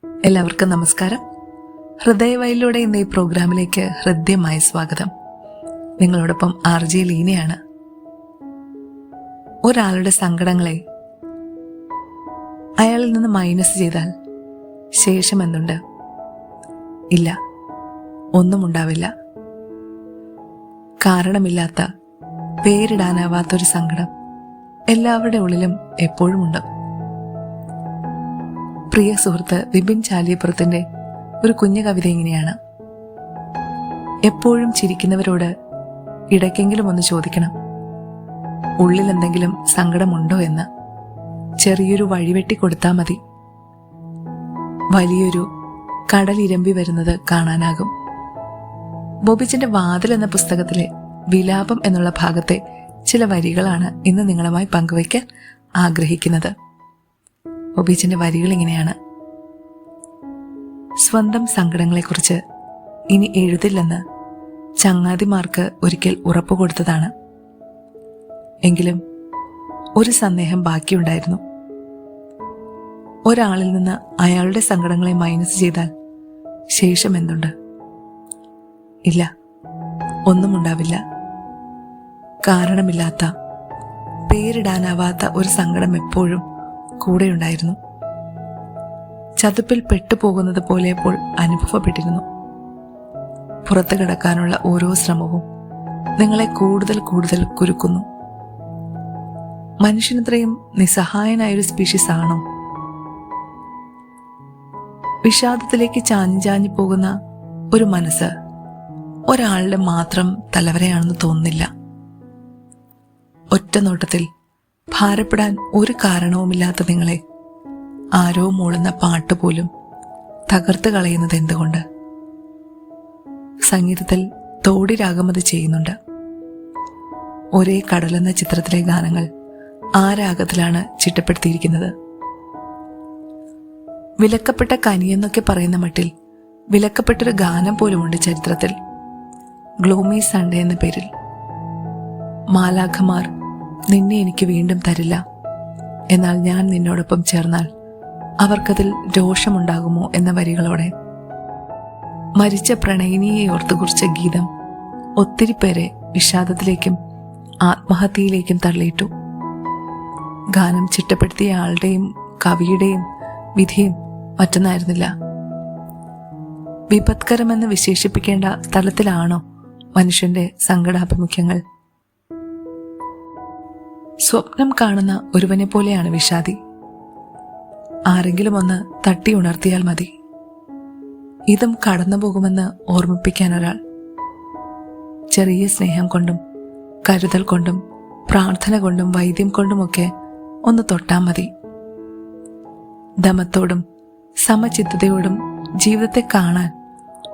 എല്ലാവർക്കും നമസ്കാരം. ഹൃദയവയിലൂടെ ഇന്ന് ഈ പ്രോഗ്രാമിലേക്ക് ഹൃദ്യമായ സ്വാഗതം. നിങ്ങളോടൊപ്പം RJ ലീനയാണ്. ഒരാളുടെ സങ്കടങ്ങളെ അയാളിൽ നിന്ന് മൈനസ് ചെയ്താൽ ശേഷം എന്തുണ്ട്? ഇല്ല, ഒന്നും ഉണ്ടാവില്ല. കാരണമില്ലാത്ത, പേരിടാനാവാത്തൊരു സങ്കടം എല്ലാവരുടെ ഉള്ളിലും എപ്പോഴും ഉണ്ട്. പ്രിയ സുഹൃത്ത് വിപിൻ ചാലിയപ്പുറത്തിന്റെ ഒരു കുഞ്ഞു കവിത ഇങ്ങനെയാണ്: എപ്പോഴും ചിരിക്കുന്നവരോട് ഇടയ്ക്കെങ്കിലും ഒന്ന് ചോദിക്കണം, ഉള്ളിൽ എന്തെങ്കിലും സങ്കടമുണ്ടോ എന്ന്. ചെറിയൊരു വഴിവെട്ടി കൊടുത്താൽ മതി, വലിയൊരു കടലിരമ്പി വരുന്നത് കാണാനാകും. ബോബിച്ചിന്റെ വാതിൽ എന്ന പുസ്തകത്തിലെ വിലാപം എന്നുള്ള ഭാഗത്തെ ചില വരികളാണ് ഇന്ന് നിങ്ങളുമായി പങ്കുവയ്ക്കാൻ ആഗ്രഹിക്കുന്നത്. ബോബിച്ചിന്റെ വരികൾ ഇങ്ങനെയാണ്: സ്വന്തം സങ്കടങ്ങളെക്കുറിച്ച് ഇനി എഴുതില്ലെന്ന് ചങ്ങാതിമാർക്ക് ഒരിക്കൽ ഉറപ്പു കൊടുത്തതാണ്. എങ്കിലും ഒരു സന്ദേഹം ബാക്കിയുണ്ടായിരുന്നു. ഒരാളിൽ നിന്ന് അയാളുടെ സങ്കടങ്ങളെ മൈനസ് ചെയ്താൽ ശേഷം എന്തുണ്ട്? ഇല്ല, ഒന്നും ഉണ്ടാവില്ല. കാരണമില്ലാത്ത, പേരിടാനാവാത്ത ഒരു സങ്കടം എപ്പോഴും കൂടെയുണ്ടായിരുന്നു. ചതുപ്പിൽ പെട്ടുപോകുന്നത് പോലെ ഇപ്പോൾ അനുഭവപ്പെട്ടിരുന്നു. പുറത്തു കിടക്കാനുള്ള ഓരോ ശ്രമവും നിങ്ങളെ കൂടുതൽ കൂടുതൽ കുരുക്കുന്നു. മനുഷ്യനിത്രയും നിസ്സഹായനായൊരു സ്പീഷീസ് ആണോ? വിഷാദത്തിലേക്ക് ചാഞ്ഞു പോകുന്ന ഒരു മനസ്സ് ഒരാളുടെ മാത്രം തലവരെയാണെന്ന് തോന്നുന്നില്ല. ഒറ്റ നോട്ടത്തിൽ ഭാരപ്പെടാൻ ഒരു കാരണവുമില്ലാത്ത നിങ്ങളെ ആരോ മൂളുന്ന പാട്ടുപോലും തകർത്ത് കളയുന്നത് എന്തുകൊണ്ട്? സംഗീതത്തിൽ തോടി രാഗമത് ചെയ്യുന്നുണ്ട്. ഒരേ കടലെന്ന ചിത്രത്തിലെ ഗാനങ്ങൾ ആ രാഗത്തിലാണ് ചിട്ടപ്പെടുത്തിയിരിക്കുന്നത്. വിലക്കപ്പെട്ട കനിയെന്നൊക്കെ പറയുന്ന മട്ടിൽ വിലക്കപ്പെട്ടൊരു ഗാനം പോലുമുണ്ട് ചരിത്രത്തിൽ, ഗ്ലോമി സൺഡേ എന്ന പേരിൽ. മാലാഖമാർ നിന്നെ എനിക്ക് വീണ്ടും തരില്ല, എന്നാൽ ഞാൻ നിന്നോടൊപ്പം ചേർന്നാൽ അവർക്കതിൽ രോഷമുണ്ടാകുമോ എന്ന വരികളോടെ മരിച്ച പ്രണയിനിയെ ഓർത്തു കുറിച്ച ഗീതം ഒത്തിരി പേരെ വിഷാദത്തിലേക്കും ആത്മഹത്യയിലേക്കും തള്ളിയിട്ടു. ഗാനം ചിട്ടപ്പെടുത്തിയ ആളുടെയും കവിയുടെയും വിധിയും മറ്റൊന്നായിരുന്നില്ല. വിപത്കരമെന്ന് വിശേഷിപ്പിക്കേണ്ട തലത്തിലാണോ മനുഷ്യന്റെ സങ്കടാഭിമുഖ്യങ്ങൾ? സ്വപ്നം കാണുന്ന ഒരുവനെ പോലെയാണ് വിഷാദി. ആരെങ്കിലും ഒന്ന് തട്ടി ഉണർത്തിയാൽ മതി, ഇതും കടന്നു പോകുമെന്ന് ഓർമ്മിപ്പിക്കാൻ ഒരാൾ. ചെറിയ സ്നേഹം കൊണ്ടും കരുതൽ കൊണ്ടും പ്രാർത്ഥന കൊണ്ടും വൈദ്യം കൊണ്ടുമൊക്കെ ഒന്ന് തൊട്ടാൽ മതി. ദമത്തോടും സമചിത്തതയോടും ജീവിതത്തെ കാണാൻ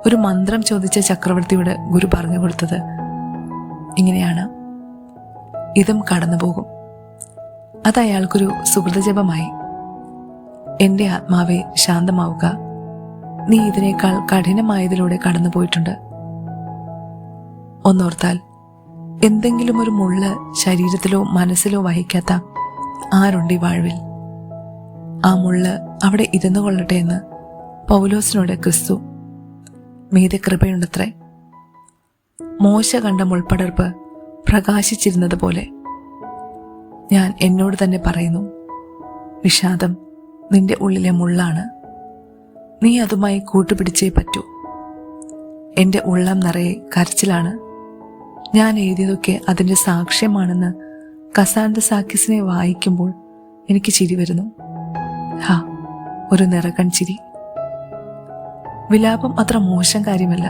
ഒരു മന്ത്രം ചോദിച്ച ചക്രവർത്തിയോട് ഗുരു പറഞ്ഞു കൊടുത്തത് ഇങ്ങനെയാണ്: ഇതും കടന്നു പോകും. അത് അയാൾക്കൊരു സുഹൃതജപമായി. എന്റെ ആത്മാവെ ശാന്തമാവുക, നീ ഇതിനേക്കാൾ കഠിനമായതിലൂടെ കടന്നുപോയിട്ടുണ്ട്. ഒന്നോർത്താൽ എന്തെങ്കിലും ഒരു മുള്ള് ശരീരത്തിലോ മനസ്സിലോ വഹിക്കാത്ത ആരുണ്ട് ഈ വാഴ്വിൽ? ആ മുള്ള് അവിടെ ഇരുന്നു കൊള്ളട്ടെ എന്ന് പൗലോസിനോട് ക്രിസ്തു. മീതെ കൃപയുണ്ടത്രേ. മോശ കണ്ട മുൾപ്പടർപ്പ് പ്രകാശിച്ചിരുന്നത് പോലെ ഞാൻ എന്നോട് തന്നെ പറയുന്നു, വിഷാദം നിന്റെ ഉള്ളിലെ മുള്ളാണ്, നീ അതുമായി കൂട്ടുപിടിച്ചേ പറ്റൂ. എൻ്റെ ഉള്ളം നിറയെ കരച്ചിലാണ്. ഞാൻ എഴുതിയതൊക്കെ അതിൻ്റെ സാക്ഷ്യമാണെന്ന് കസാൻഡ സാക്കിസിനെ വായിക്കുമ്പോൾ എനിക്ക് ചിരി വരുന്നു. ഹാ, ഒരു നിറകൺ ചിരി. വിലാപം അത്ര മോശം കാര്യമല്ല.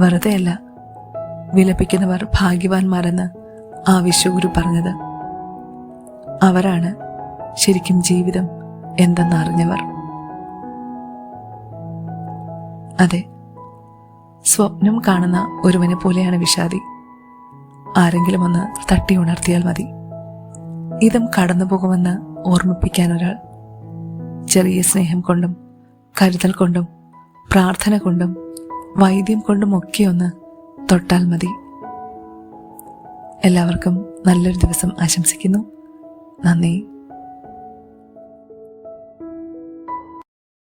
വെറുതെയല്ല വിലപിക്കുന്നവർ ഭാഗ്യവാന്മാരെന്ന് ആ വിശ്വഗുരു പറഞ്ഞത്. അവരാണ് ശരിക്കും ജീവിതം എന്തെന്നറിഞ്ഞവർ. അതെ, സ്വപ്നം കാണുന്ന ഒരുവനെ പോലെയാണ് വിഷാദി. ആരെങ്കിലും ഒന്ന് തട്ടി ഉണർത്തിയാൽ മതി, ഇതും കടന്നു പോകുമെന്ന് ഓർമ്മിപ്പിക്കാൻ ഒരാൾ. ചെറിയ സ്നേഹം കൊണ്ടും കരുതൽ കൊണ്ടും പ്രാർത്ഥന കൊണ്ടും വൈദ്യം കൊണ്ടും ഒക്കെ ഒന്ന് തൊട്ടാൽ മതി. എല്ലാവർക്കും നല്ലൊരു ദിവസം ആശംസിക്കുന്നു. നന്ദി.